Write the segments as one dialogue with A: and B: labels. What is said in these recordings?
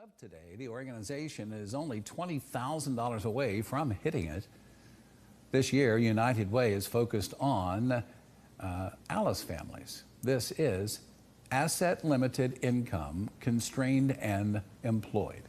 A: of today, the organization is only $20,000 away from hitting it. This year, United Way is focused on ALICE families. This is asset limited income, constrained and employed.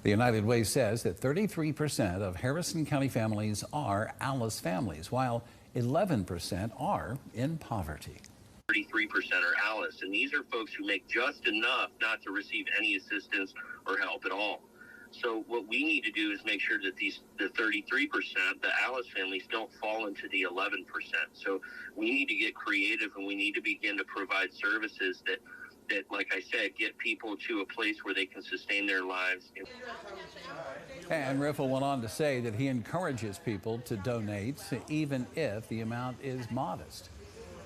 A: The United Way says that 33% of Harrison County families are ALICE families, while 11% are in poverty.
B: 33% are ALICE, and these are folks who make just enough not to receive any assistance or help at all. So what we need to do is make sure that the 33%, the ALICE families, don't fall into the 11%. So we need to get creative, and we need to begin to provide services that, like I said, get people to a place where they can sustain their lives.
A: And Riffle went on to say that he encourages people to donate, even if the amount is modest,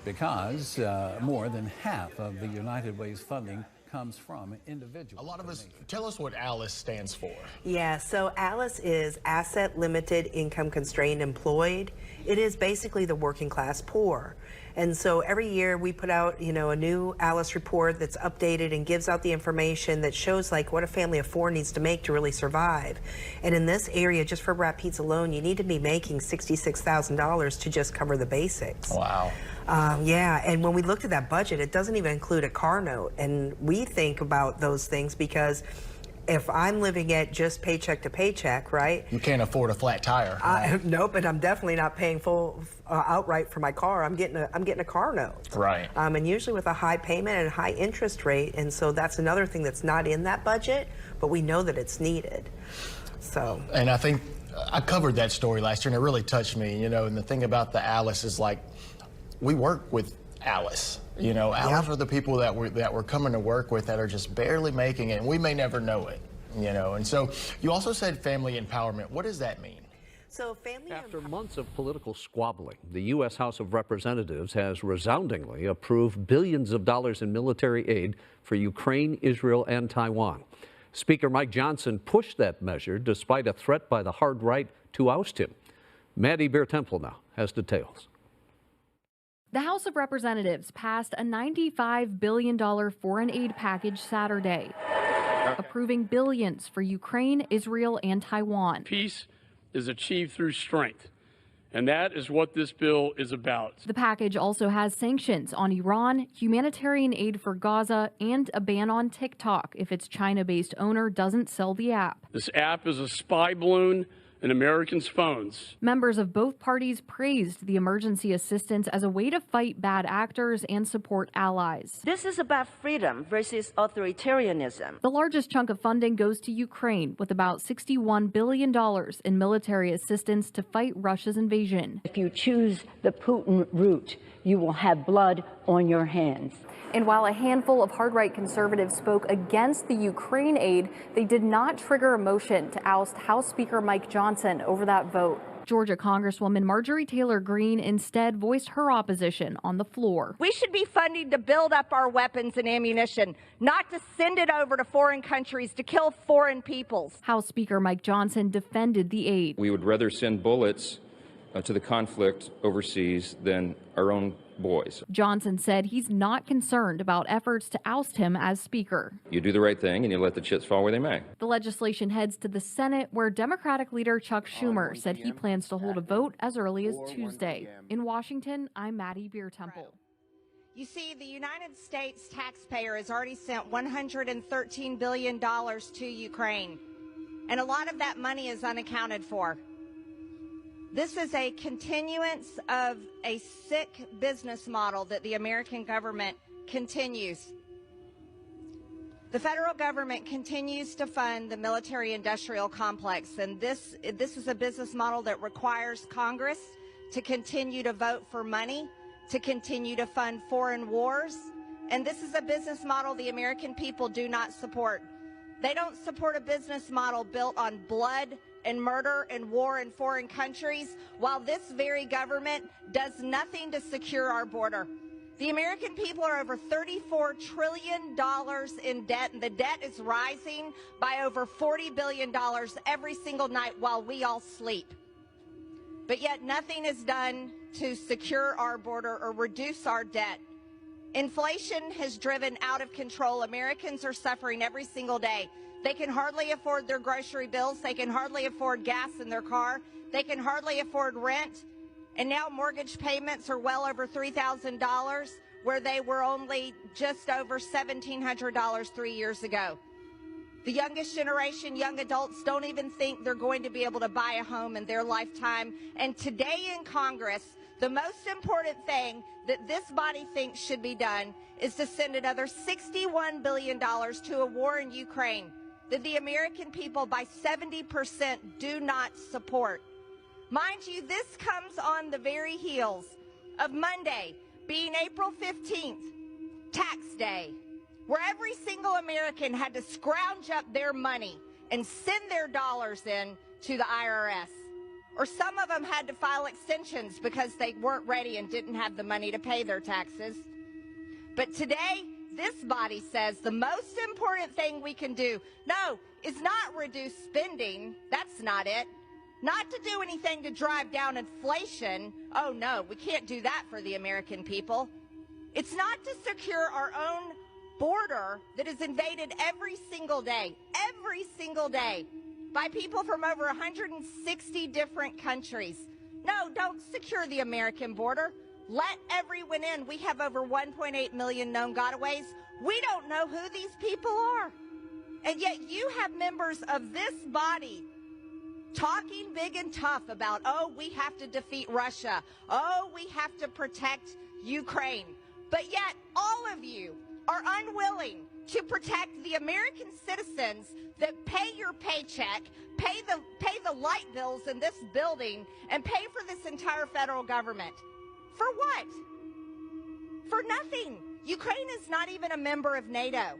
A: because more than half of the United Way's funding comes from individuals.
C: A lot of us, tell us what ALICE stands for.
D: Yeah, so ALICE is Asset Limited Income Constrained Employed. It is basically the working class poor. And so every year we put out, a new ALICE report that's updated and gives out the information that shows like what a family of four needs to make to really survive. And in this area, just for Rat Pete's alone, you need to be making $66,000 to just cover the basics.
C: Wow.
D: Yeah, and when we looked at that budget, it doesn't even include a car note. And we think about those things because if I'm living at just paycheck to paycheck, right?
C: You can't afford a flat tire.
D: Right? Nope, and I'm definitely not paying full outright for my car. I'm getting a car note.
C: Right.
D: And usually with a high payment and a high interest rate, and so that's another thing that's not in that budget, but we know that it's needed. So.
C: And I think I covered that story last year, and it really touched me. And the thing about the ALICE is like, we work with ALICE. ALICE are the people that we're coming to work with that are just barely making it, and we may never know it. And so you also said family empowerment. What does that mean?
D: So
E: After months of political squabbling, the U.S. House of Representatives has resoundingly approved billions of dollars in military aid for Ukraine, Israel, and Taiwan. Speaker Mike Johnson pushed that measure despite a threat by the hard right to oust him. Maddie Beer-Temple now has details.
F: The House of Representatives passed a $95 billion foreign aid package Saturday, approving billions for Ukraine, Israel, and Taiwan.
G: Peace is achieved through strength, and that is what this bill is about.
F: The package also has sanctions on Iran, humanitarian aid for Gaza, and a ban on TikTok if its China-based owner doesn't sell the app.
G: This app is a spy balloon in Americans' phones.
F: Members of both parties praised the emergency assistance as a way to fight bad actors and support allies.
H: This is about freedom versus authoritarianism.
F: The largest chunk of funding goes to Ukraine, with about $61 billion in military assistance to fight Russia's invasion.
H: If you choose the Putin route, you will have blood on your hands.
F: And while a handful of hard-right conservatives spoke against the Ukraine aid, they did not trigger a motion to oust House Speaker Mike Johnson over that vote. Georgia Congresswoman Marjorie Taylor Greene instead voiced her opposition on the floor.
I: We should be funding to build up our weapons and ammunition, not to send it over to foreign countries to kill foreign peoples.
F: House Speaker Mike Johnson defended the aid.
J: We would rather send bullets to the conflict overseas than our own boys.
F: Johnson said he's not concerned about efforts to oust him as Speaker.
J: You do the right thing and you let the chips fall where they may.
F: The legislation heads to the Senate, where Democratic leader Chuck Schumer said he plans to hold a vote as early as Tuesday. In Washington, I'm Maddie Beer-Temple.
I: You see, the United States taxpayer has already sent $113 billion to Ukraine, and a lot of that money is unaccounted for. This is a continuance of a sick business model that the American government continues. The federal government continues to fund the military-industrial complex, and this is a business model that requires Congress to continue to vote for money, to continue to fund foreign wars, and this is a business model the American people do not support. They don't support a business model built on blood and murder and war in foreign countries, while this very government does nothing to secure our border. The American people are over $34 trillion in debt, and the debt is rising by over $40 billion every single night while we all sleep. But yet nothing is done to secure our border or reduce our debt. Inflation has driven out of control. Americans are suffering every single day. They can hardly afford their grocery bills. They can hardly afford gas in their car. They can hardly afford rent. And now mortgage payments are well over $3,000, where they were only just over $1,700 3 years ago. The youngest generation, young adults, don't even think they're going to be able to buy a home in their lifetime. And today in Congress, the most important thing that this body thinks should be done is to send another $61 billion to a war in Ukraine that the American people by 70% do not support. Mind you, this comes on the very heels of Monday being April 15th, tax day, where every single American had to scrounge up their money and send their dollars in to the IRS. Or some of them had to file extensions because they weren't ready and didn't have the money to pay their taxes. But today, this body says the most important thing we can do, no, is not reduce spending. That's not it. Not to do anything to drive down inflation. Oh, no, we can't do that for the American people. It's not to secure our own border that is invaded every single day, by people from over 160 different countries. No, don't secure the American border. Let everyone in. We have over 1.8 million known gotaways. We don't know who these people are. And yet you have members of this body talking big and tough about, oh, we have to defeat Russia. Oh, we have to protect Ukraine. But yet all of you are unwilling to protect the American citizens that pay your paycheck, pay the light bills in this building, and pay for this entire federal government. For what? For nothing. Ukraine is not even a member of NATO.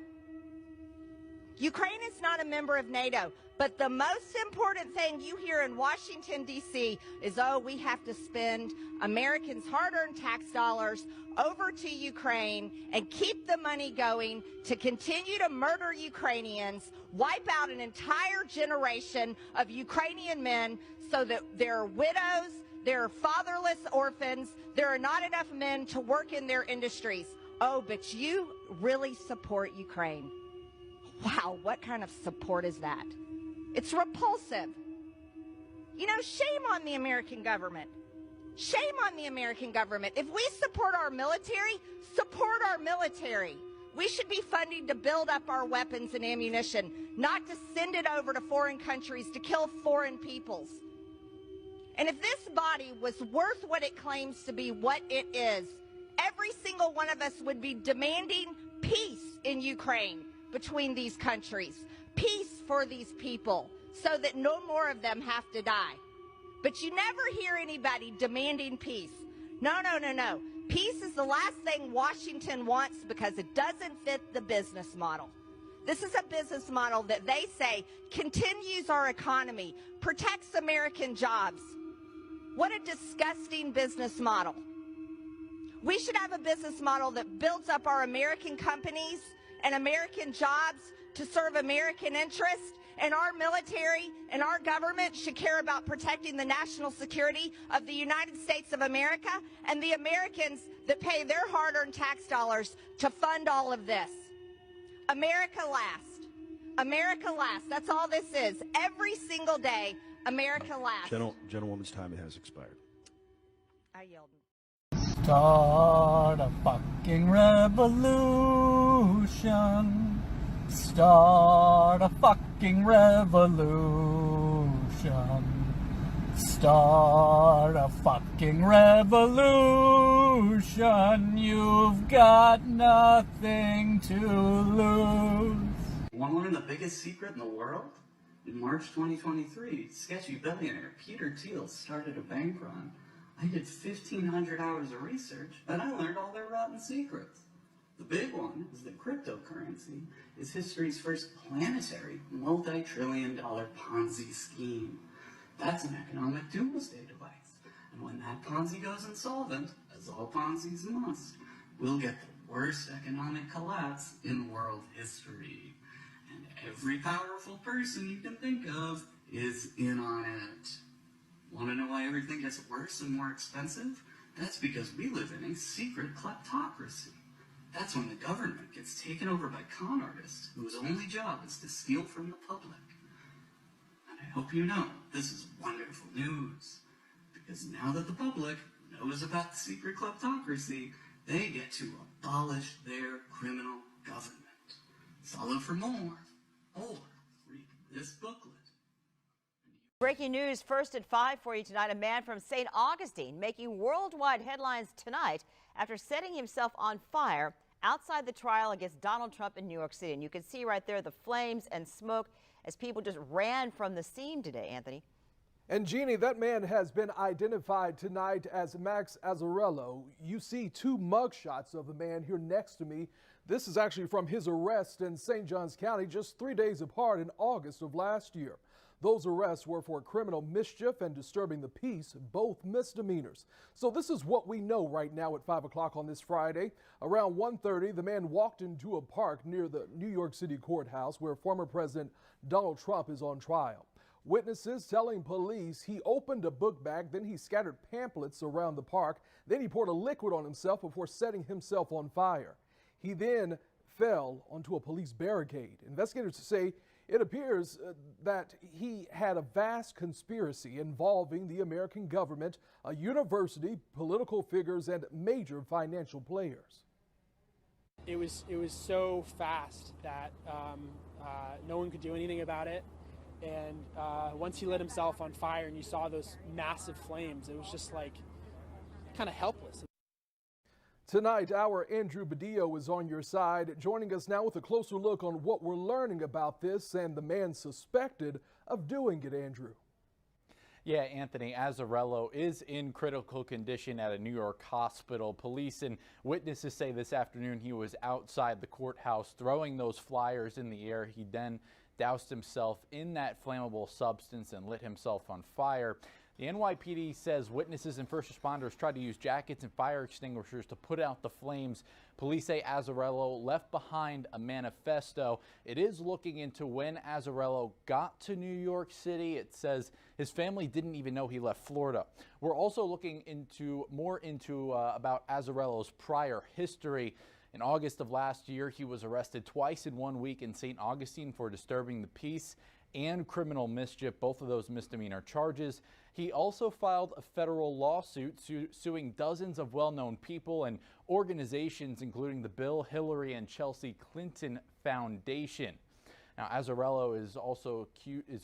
I: Ukraine is not a member of NATO. But the most important thing you hear in Washington, D.C. is, oh, we have to spend Americans' hard-earned tax dollars over to Ukraine and keep the money going to continue to murder Ukrainians, wipe out an entire generation of Ukrainian men so that there are widows, there are fatherless orphans, there are not enough men to work in their industries. Oh, but you really support Ukraine. Wow, what kind of support is that? It's repulsive. You know, shame on the American government. Shame on the American government. If we support our military, support our military. We should be funding to build up our weapons and ammunition, not to send it over to foreign countries to kill foreign peoples. And if this body was worth what it claims to be, what it is, every single one of us would be demanding peace in Ukraine between these countries. Peace for these people so that no more of them have to die. But you never hear anybody demanding peace. No. Peace is the last thing Washington wants because it doesn't fit the business model. This is a business model that they say continues our economy, protects American jobs. What a disgusting business model. We should have a business model that builds up our American companies and American jobs to serve American interests, and our military and our government should care about protecting the national security of the United States of America and the Americans that pay their hard-earned tax dollars to fund all of this. America last. America last. That's all this is. Every single day, America last.
K: Gentlewoman's time has expired.
I: I yield.
L: Start a fucking revolution. Start a fucking revolution. Start a fucking revolution. You've got nothing to lose.
M: Want to learn the biggest secret in the world? In March 2023, sketchy billionaire Peter Thiel started a bank run. I did 1,500 hours of research, and I learned all their rotten secrets. The big one is that cryptocurrency is history's first planetary, multi-trillion-dollar Ponzi scheme. That's an economic doomsday device. And when that Ponzi goes insolvent, as all Ponzis must, we'll get the worst economic collapse in world history. And every powerful person you can think of is in on it. Want to know why everything gets worse and more expensive? That's because we live in a secret kleptocracy. That's when the government gets taken over by con artists whose only job is to steal from the public. And I hope you know this is wonderful news, because now that the public knows about the secret kleptocracy, they get to abolish their criminal government. Follow for more, or read this booklet.
N: Breaking news first at 5 for you tonight. A man from St. Augustine making worldwide headlines tonight after setting himself on fire outside the trial against Donald Trump in New York City. And you can see right there the flames and smoke as people just ran from the scene today, Anthony.
O: And Jeannie, that man has been identified tonight as Max Azzarello. You see two mugshots of the man here next to me. This is actually from his arrest in St. Johns County just 3 days apart in August of last year. Those arrests were for criminal mischief and disturbing the peace, both misdemeanors. So this is what we know right now at 5 o'clock on this Friday. Around 1:30, the man walked into a park near the New York City courthouse where former President Donald Trump is on trial. Witnesses telling police he opened a book bag, then he scattered pamphlets around the park, then he poured a liquid on himself before setting himself on fire. He then fell onto a police barricade. Investigators say it appears that he had a vast conspiracy involving the American government, a university, political figures, and major financial players.
P: It was so fast that no one could do anything about it. And once he lit himself on fire and you saw those massive flames, it was just like kind of helpless.
O: Tonight, our Andrew Badillo is on your side, joining us now with a closer look on what we're learning about this and the man suspected of doing it, Andrew.
Q: Yeah, Anthony, Azzarello is in critical condition at a New York hospital. Police and witnesses say this afternoon he was outside the courthouse throwing those flyers in the air. He then doused himself in that flammable substance and lit himself on fire. The NYPD says witnesses and first responders tried to use jackets and fire extinguishers to put out the flames. Police say Azzarello left behind a manifesto. It is looking into when Azzarello got to New York City. It says his family didn't even know he left Florida. We're also looking more into about Azzarello's prior history. In August of last year, he was arrested twice in 1 week in St. Augustine for disturbing the peace and criminal mischief, both of those misdemeanor charges. He also filed a federal lawsuit suing dozens of well-known people and organizations, including the Bill, Hillary, and Chelsea Clinton Foundation. Now, Azzarello is also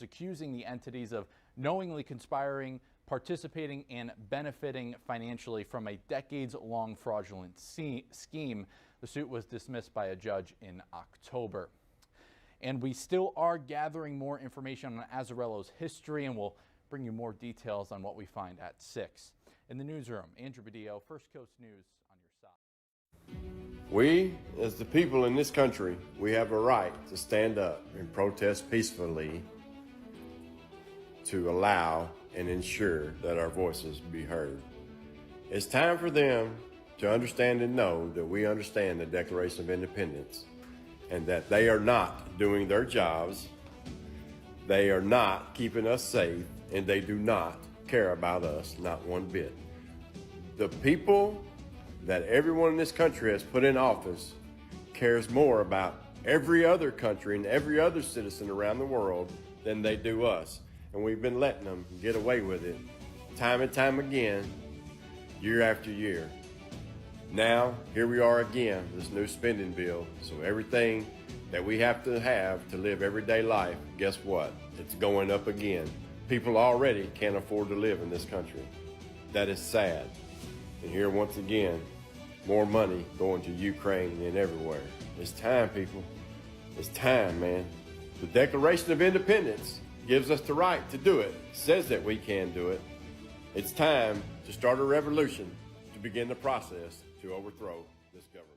Q: accusing the entities of knowingly conspiring, participating, and benefiting financially from a decades-long fraudulent scheme. The suit was dismissed by a judge in October. And we still are gathering more information on Azzarello's history, and we'll bring you more details on what we find at 6. In the newsroom, Andrew Badillo, First Coast News on your side.
R: We, as the people in this country, we have a right to stand up and protest peacefully to allow and ensure that our voices be heard. It's time for them to understand and know that we understand the Declaration of Independence and that they are not doing their jobs, they are not keeping us safe, and they do not care about us, not one bit. The people that everyone in this country has put in office cares more about every other country and every other citizen around the world than they do us. And we've been letting them get away with it time and time again, year after year. Now, here we are again, this new spending bill. So everything that we have to live everyday life, guess what? It's going up again. People already can't afford to live in this country. That is sad. And here once again, more money going to Ukraine and everywhere. It's time, people. It's time, man. The Declaration of Independence gives us the right to do it, says that we can do it. It's time to start a revolution to begin the process to overthrow this government.